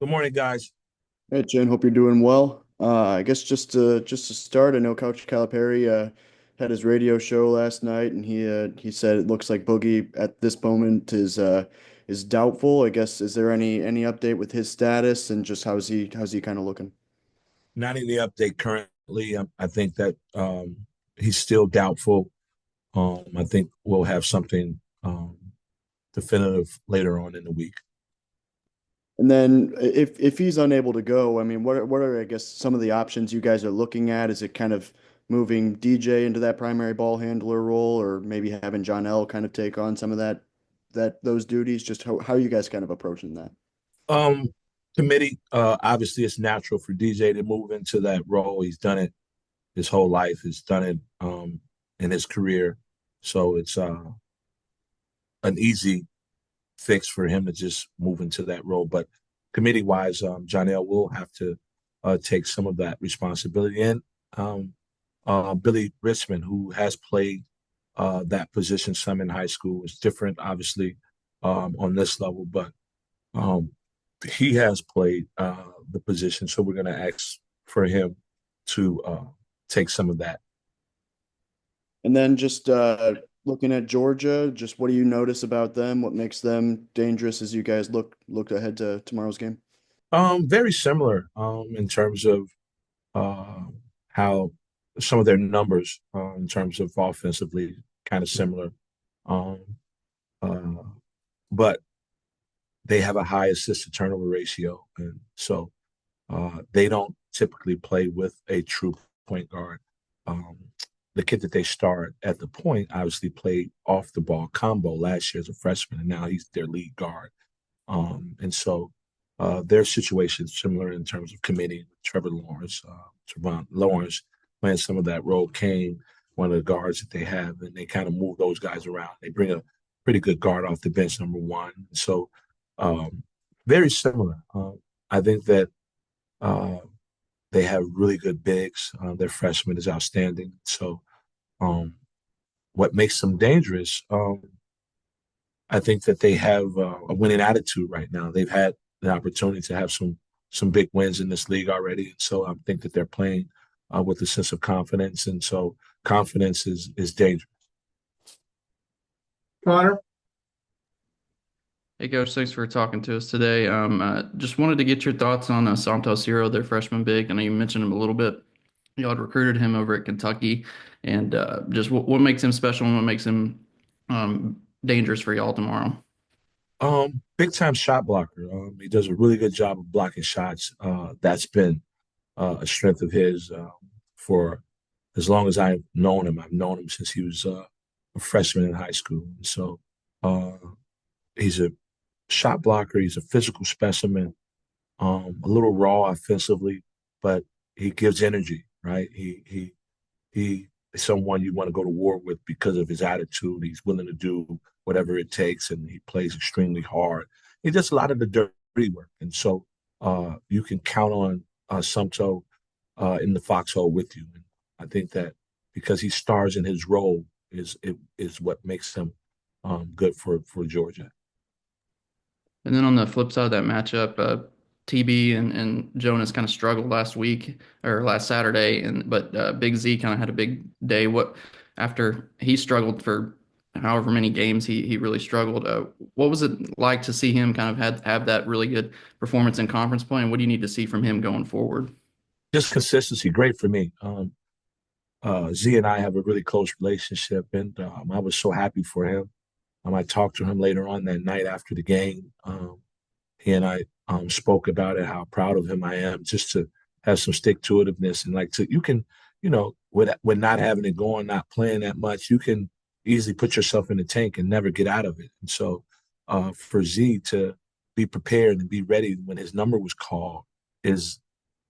Good morning, guys. Hey, Jen, hope you're doing well. I guess just to start, I know Coach Calipari had his radio show last night, and he said it looks like Boogie at this moment is doubtful. I guess is there any update with his status and just how's he kind of looking? Not in the update currently. I think that he's still doubtful. I think we'll have something definitive later on in the week. And then if he's unable to go, I mean, what are I guess some of the options you guys are looking at? Is it kind of moving DJ into that primary ball handler role, or maybe having John L kind of take on some of that those duties? Just how are you guys kind of approaching that? Um, Committee. Obviously, it's natural for DJ to move into that role. He's done it his whole life. He's done it in his career, so it's an easy fix for him to just move into that role. But committee wise, John L will have to take some of that responsibility. And um, Billy Richmond, who has played that position some in high school, is different, obviously, on this level, but um, he has played the position. So we're going to ask for him to take some of that. And then just looking at Georgia, just what do you notice about them? What makes them dangerous as you guys look ahead to tomorrow's game? Very similar in terms of uh, how some of their numbers in terms of offensively kind of similar. Um, uh, but they have a high assist to turnover ratio. And so they don't typically play with a true point guard. Um, the kid that they start at the point obviously played off the ball combo last year as a freshman, and now he's their lead guard. And so their situation is similar in terms of committing. Trevor Lawrence, Trevon Lawrence playing some of that role came one of the guards that they have, and they kind of move those guys around. They bring a pretty good guard off the bench, number one. So um, very similar. I think that uh, they have really good bigs. Their freshman is outstanding. So um, what makes them dangerous? I think that they have a winning attitude right now. They've had the opportunity to have some big wins in this league already, and so I think that they're playing with a sense of confidence, and so confidence is dangerous. Connor? Hey, Coach, thanks for talking to us today. Just wanted to get your thoughts on Santos Hero, their freshman big. I know you mentioned him a little bit. You had recruited him over at Kentucky, and just what makes him special and what makes him dangerous for y'all tomorrow. Big time shot blocker. He does a really good job of blocking shots. That's been a strength of his for as long as I've known him. I've known him since he was a freshman in high school. And so uh, he's a shot blocker. He's a physical specimen, a little raw offensively, but he gives energy, right? He is someone you want to go to war with because of his attitude. He's willing to do whatever it takes, and he plays extremely hard. He does a lot of the dirty work, and so you can count on Sumto in the foxhole with you. And I think that because he stars in his role is what makes him good for Georgia. And then on the flip side of that matchup, TB and Jonas kind of struggled last week or last Saturday, and but Big Z kind of had a big day. What after he struggled for however many games he really struggled. What was it like to see him kind of have that really good performance in conference play? And what do you need to see from him going forward? Just consistency, great for me. Z and I have a really close relationship, and I was so happy for him. I talked to him later on that night after the game. He and I spoke about it, how proud of him I am, just to have some stick to itiveness and like to you can, with not having it going, not playing that much, you can easily put yourself in the tank and never get out of it. And so, for Z to be prepared and be ready when his number was called is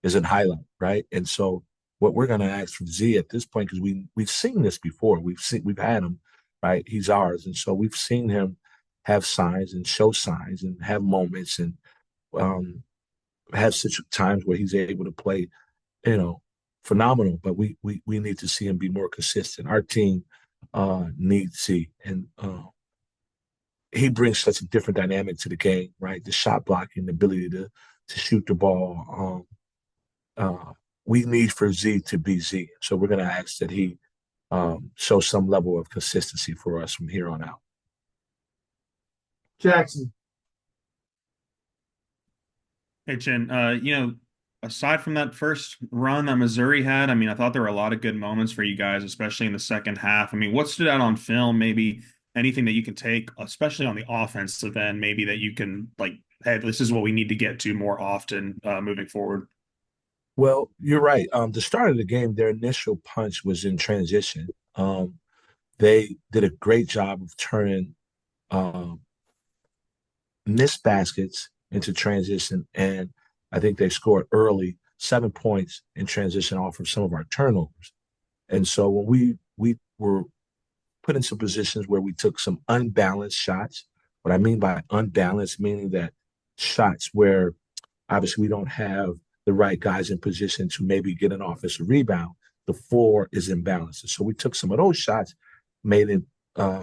is a highlight, right? And so, what we're going to ask from Z at this point, because we've seen this before, we've had him, right? He's ours, and so we've seen him have signs and show signs and have moments and um, have such times where he's able to play, you know, phenomenal. But we need to see him be more consistent. Our team needs Z, and he brings such a different dynamic to the game, right? The shot blocking, the ability to shoot the ball. We need for Z to be Z. So we're going to ask that he show some level of consistency for us from here on out. Jackson. Hey, Chin, aside from that first run that Missouri had, I mean, I thought there were a lot of good moments for you guys, especially in the second half. I mean, what stood out on film? Maybe anything that you can take, especially on the offensive end, maybe that you can like, hey, this is what we need to get to more often moving forward. Well, you're right. The start of the game, their initial punch was in transition. They did a great job of turning um, missed baskets into transition, and I think they scored early, 7 points in transition off of some of our turnovers. And so when we were put in some positions where we took some unbalanced shots, what I mean by unbalanced, meaning that shots where obviously we don't have the right guys in position to maybe get an offensive rebound, the floor is imbalanced. So we took some of those shots, made it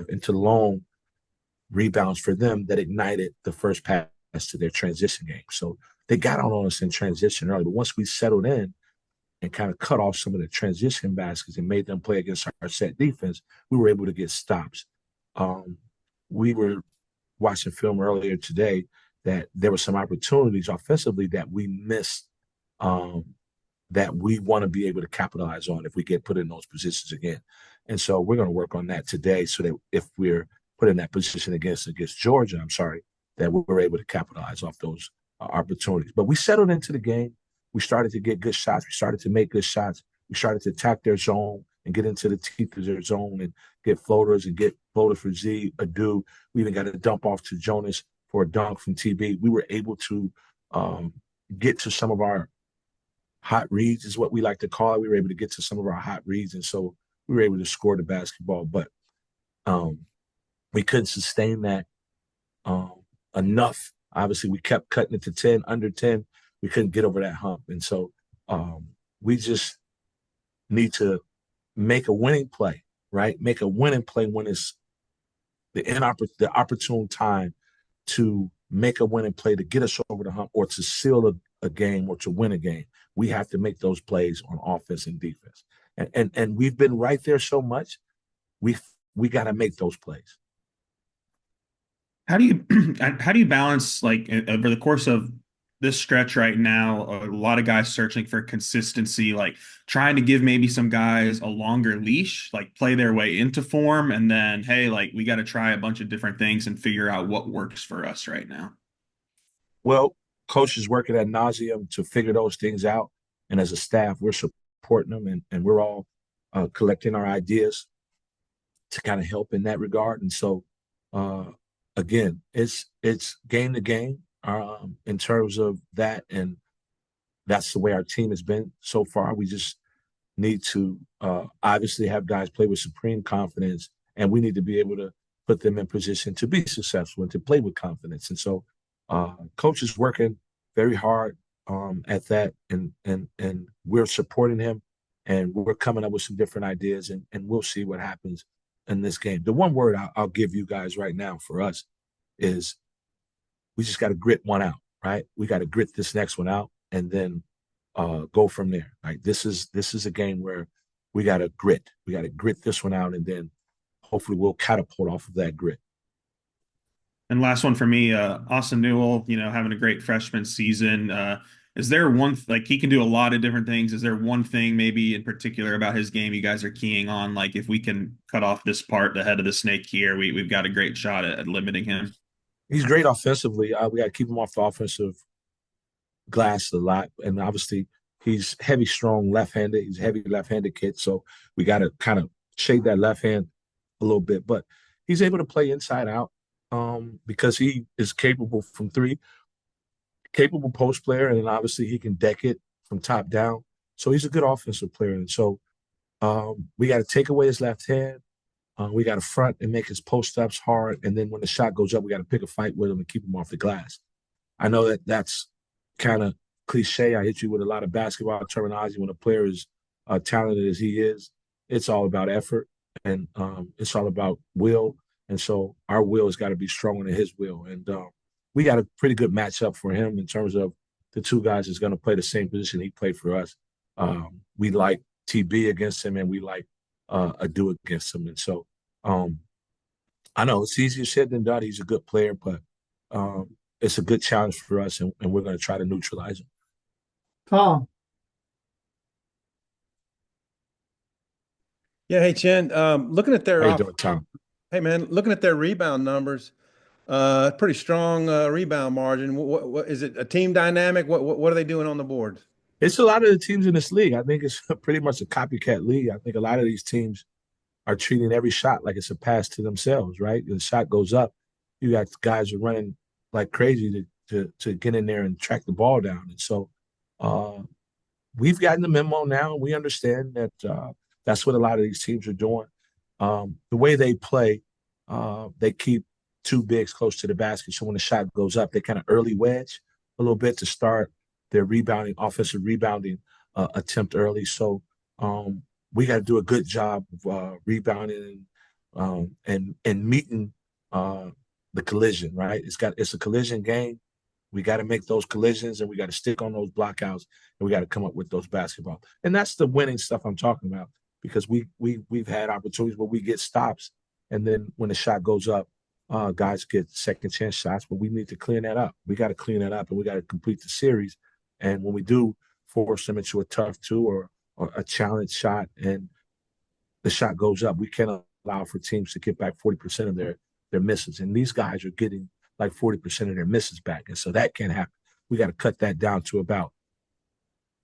into long rebounds for them that ignited the first pass to their transition game. So they got out on us in transition early, but once we settled in and kind of cut off some of the transition baskets and made them play against our set defense, we were able to get stops. We were watching film earlier today that there were some opportunities offensively that we missed that we want to be able to capitalize on if we get put in those positions again. And so we're going to work on that today so that if we're put in that position against Georgia, that we're able to capitalize off those opportunities. But we settled into the game. We started to get good shots. We started to make good shots. We started to attack their zone and get into the teeth of their zone and get floaters and get floaters for Z, Adu. We even got a dump off to Jonas for a dunk from TB. We were able to get to some of our hot reads is what we like to call it. We were able to get to some of our hot reads, and so we were able to score the basketball. But we couldn't sustain that enough. Obviously, we kept cutting it to 10, under 10. We couldn't get over that hump. And so we just need to make a winning play, right? Make a winning play when it's the opportune time to make a winning play to get us over the hump or to seal a game or to win a game. We have to make those plays on offense and defense. And we've been right there so much. We got to make those plays. How do you balance like over the course of this stretch right now, a lot of guys searching for consistency, like trying to give maybe some guys a longer leash, like play their way into form, and then, hey, like we got to try a bunch of different things and figure out what works for us right now? Well, coach is working ad nauseum to figure those things out. And as a staff, we're supporting them and we're all collecting our ideas to kind of help in that regard. And so, again, it's game to game in terms of that. And that's the way our team has been so far. We just need to obviously have guys play with supreme confidence, and we need to be able to put them in position to be successful and to play with confidence. And so coach is working very hard at that, and we're supporting him, and we're coming up with some different ideas, and we'll see what happens in this game. The one word I'll give you guys right now for us is we just got to grit one out, right? We got to grit this next one out and then go from there. Like this is a game where we got to grit. We got to grit this one out, and then hopefully we'll catapult off of that grit. And last one for me, Austin Newell, having a great freshman season. Is there one, like he can do a lot of different things. Is there one thing maybe in particular about his game you guys are keying on? Like if we can cut off this part, the head of the snake here, we've got a great shot at limiting him. He's great offensively. We got to keep him off the offensive glass a lot. And obviously he's heavy, strong left-handed. He's a heavy left-handed kid. So we got to kind of shade that left hand a little bit. But he's able to play inside out. Because he is capable from three, capable post player, and then obviously he can deck it from top down. So he's a good offensive player. And so we got to take away his left hand. We got to front and make his post ups hard. And then when the shot goes up, we got to pick a fight with him and keep him off the glass. I know that's kind of cliche. I hit you with a lot of basketball terminology. When a player is talented as he is, it's all about effort and it's all about will. And so our will has got to be stronger than his will. And we got a pretty good matchup for him in terms of the two guys is going to play the same position he played for us. We like TB against him, and we like Adu against him. And so I know it's easier said than done. He's a good player, but it's a good challenge for us, and we're going to try to neutralize him. Tom. Yeah, hey Chin. Looking at their How you doing, Tom? Hey man, looking at their rebound numbers, pretty strong rebound margin. What is it? A team dynamic? What are they doing on the boards? It's a lot of the teams in this league. I think it's pretty much a copycat league. I think a lot of these teams are treating every shot like it's a pass to themselves, right? The shot goes up, you got guys who are running like crazy to get in there and track the ball down. And so we've gotten the memo now. We understand that that's what a lot of these teams are doing. The way they play, they keep two bigs close to the basket. So when the shot goes up, they kind of early wedge a little bit to start their offensive rebounding attempt early. So we got to do a good job of rebounding and meeting the collision, right? It's a collision game. We got to make those collisions, and we got to stick on those blockouts, and we got to come up with those basketballs. And that's the winning stuff I'm talking about, because we've had opportunities where we get stops, and then when the shot goes up, guys get second chance shots, but we need to clean that up. We got to clean that up, and we got to complete the series. And when we do force them into a tough two or a challenge shot, and the shot goes up, we can't allow for teams to get back 40% of their misses. And these guys are getting like 40% of their misses back. And so that can't happen. We got to cut that down to about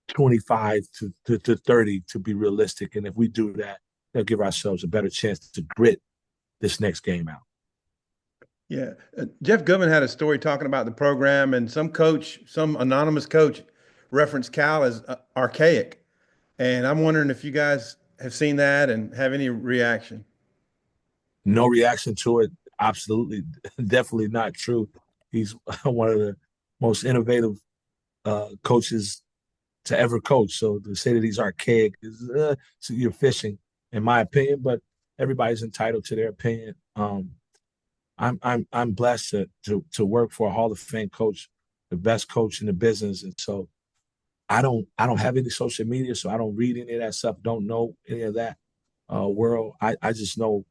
25 to 30 to be realistic. And if we do that, they'll give ourselves a better chance to grit this next game out. Yeah. Jeff Goodman had a story talking about the program, and some anonymous coach referenced Cal as archaic. And I'm wondering if you guys have seen that and have any reaction. No reaction to it. Absolutely. Definitely not true. He's one of the most innovative coaches to ever coach. So to say that he's archaic is so you're fishing, in my opinion, but everybody's entitled to their opinion. I'm blessed to work for a Hall of Fame coach, the best coach in the business. And so I don't have any social media, so I don't read any of that stuff, don't know any of that world. I just know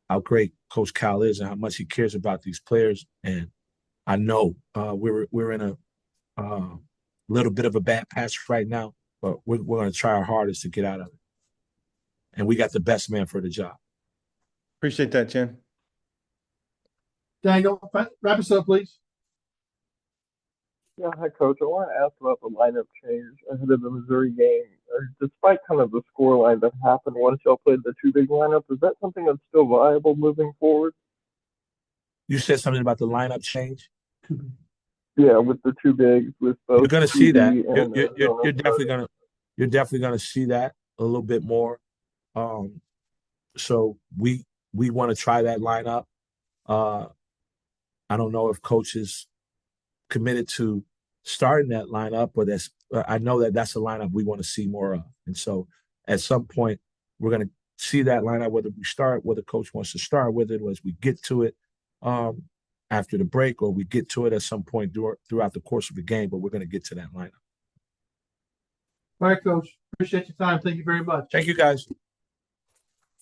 how great Coach Cal is and how much he cares about these players. And I know we're in a little bit of a bad patch right now, but we're going to try our hardest to get out of it. And we got the best man for the job. Appreciate that, Chin. Daniel, wrap us up, please. Yeah, hi, Coach. I want to ask about the lineup change ahead of the Missouri game. Despite kind of the scoreline that happened once y'all played the two big lineups, is that something that's still viable moving forward? You said something about the lineup change? Yeah, with the two bigs, with both. You're going to see that. And, You're definitely going to see that a little bit more. So we want to try that lineup. I don't know if Coach is committed to starting that lineup, but I know that's a lineup we want to see more of. And so at some point, we're going to see that lineup, whether Coach wants to start with it, or as we get to it after the break, or we get to it at some point throughout the course of the game, but we're going to get to that lineup. All right, Coach. Appreciate your time. Thank you very much. Thank you, guys.